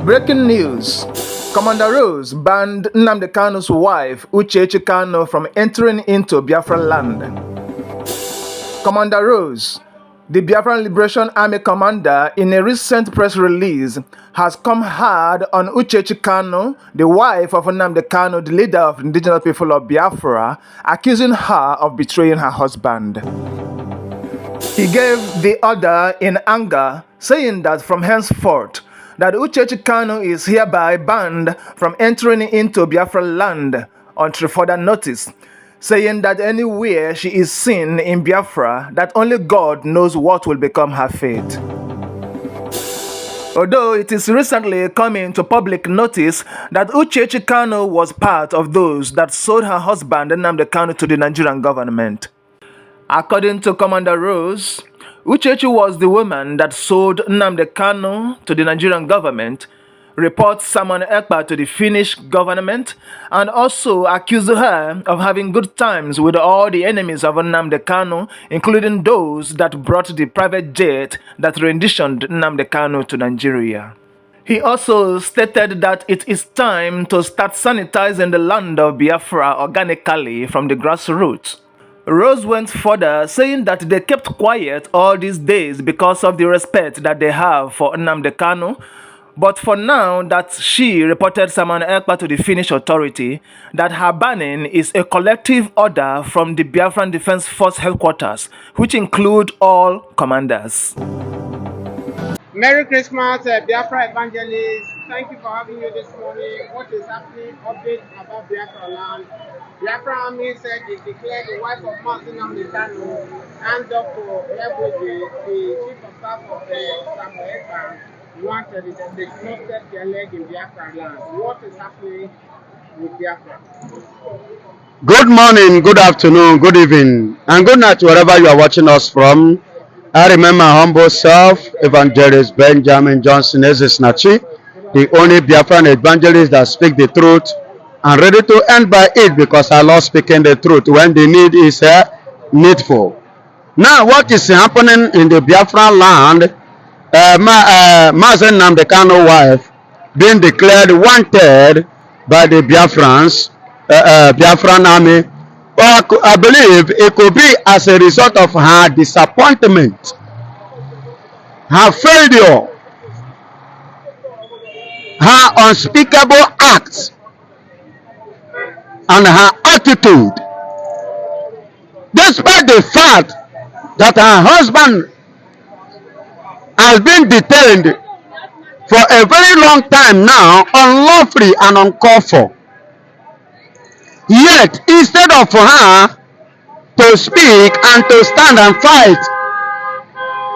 Breaking news. Commander Rose banned Nnamdi Kanu's wife, Uchechi Kanu, from entering into Biafran land. Commander Rose, the Biafran Liberation Army commander, in a recent press release, has come hard on Uchechi Kanu, the wife of Nnamdi Kanu, the leader of the indigenous people of Biafra, accusing her of betraying her husband. He gave the order in anger, saying that from henceforth, that Uchechi Kanu is hereby banned from entering into Biafra land until further notice, saying that anywhere she is seen in Biafra, that only God knows what will become her fate. Although it is recently coming to public notice that Uchechi Kanu was part of those that sold her husband Nnamdi Kanu to the Nigerian government. According to Commander Rose, Uchechi was the woman that sold Nnamdi Kanu to the Nigerian government, reports Simon Akpa to the Finnish government, and also accused her of having good times with all the enemies of Nnamdi Kanu, including those that brought the private jet that renditioned Nnamdi Kanu to Nigeria. He also stated that it is time to start sanitizing the land of Biafra organically from the grassroots. Rose went further, saying that they kept quiet all these days because of the respect that they have for Nnamdi Kanu, but for now that she reported Simon Akpa to the Finnish authority that her banning is a collective order from the Biafran Defense Force headquarters, which include all commanders. Merry Christmas, Biafra Evangelist. Thank you for having you this morning. What is happening? Update about Biafra land. Biafra Army said they declared the wife of Nnamdi Kanu and Dr. Ebweji, the chief of staff of Simon Akpa, wanted it and they not set their leg in Biafra land. What is happening with Biafra? Good morning, good afternoon, good evening, and good night wherever you are watching us from. I remember my humble self, Evangelist Benjamin Johnson Ezesnachi, the only Biafran evangelist that speaks the truth and ready to end by it because I love speaking the truth when the need is needful. Now, what is happening in the Biafran land? Mazen Nnamdi Kanu wife being declared wanted by the Biafrans, Biafran army. Well, I believe it could be as a result of her disappointment, her failure, her unspeakable acts, and her attitude. Despite the fact that her husband has been detained for a very long time now, unlawfully and uncalled for. Yet, instead of her to speak and to stand and fight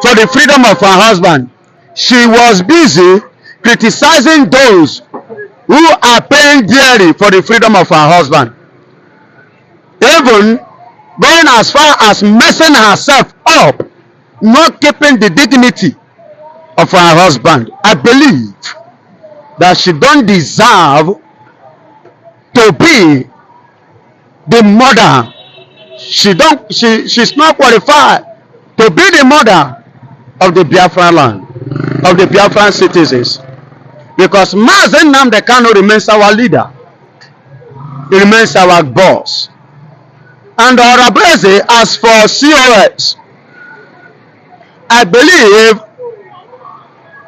for the freedom of her husband, she was busy criticizing those who are paying dearly for the freedom of her husband. Even going as far as messing herself up, not keeping the dignity of her husband. I believe that she don't deserve to be the mother. She's not qualified to be the mother of the Biafran land, of the Biafran citizens. Because Mazen Nnamdi Kanu remains our leader. He remains our boss. And Orabreze, as for COS, I believe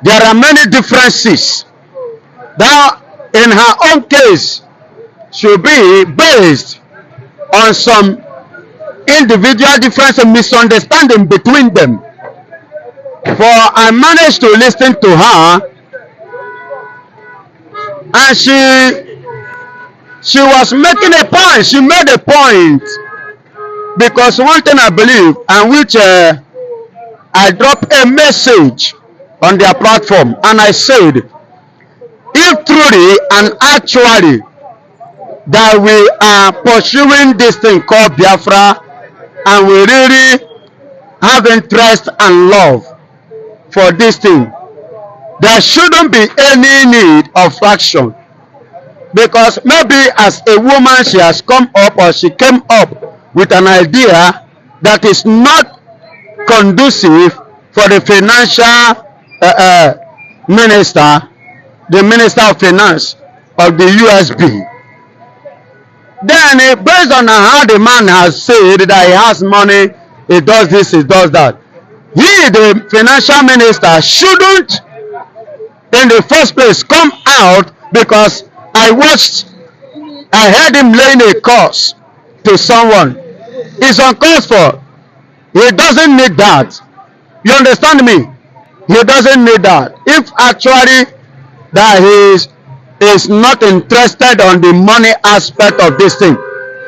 there are many differences that in her own case should be based on some individual difference and misunderstanding between them. For I managed to listen to her, and she was making a point. She made a point, because one thing I believe, and which I dropped a message on their platform, and I said, if truly and actually that we are pursuing this thing called Biafra, and we really have interest and love for this thing, there shouldn't be any need of faction. Because maybe as a woman she has come up, or she came up with an idea that is not conducive for the financial minister the Minister of Finance of the USB. Then, based on how the man has said that he has money, he does this, he does that. He, the financial minister, shouldn't, in the first place, come out, because I heard him laying a curse to someone. It's uncalled for. He doesn't need that. You understand me? He doesn't need that. If actually that he is not interested on the money aspect of this thing,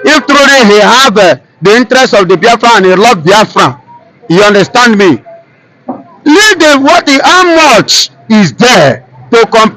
if truly he have the interest of the Biafra and he love Biafra, you understand me? Leave the how much is there to compare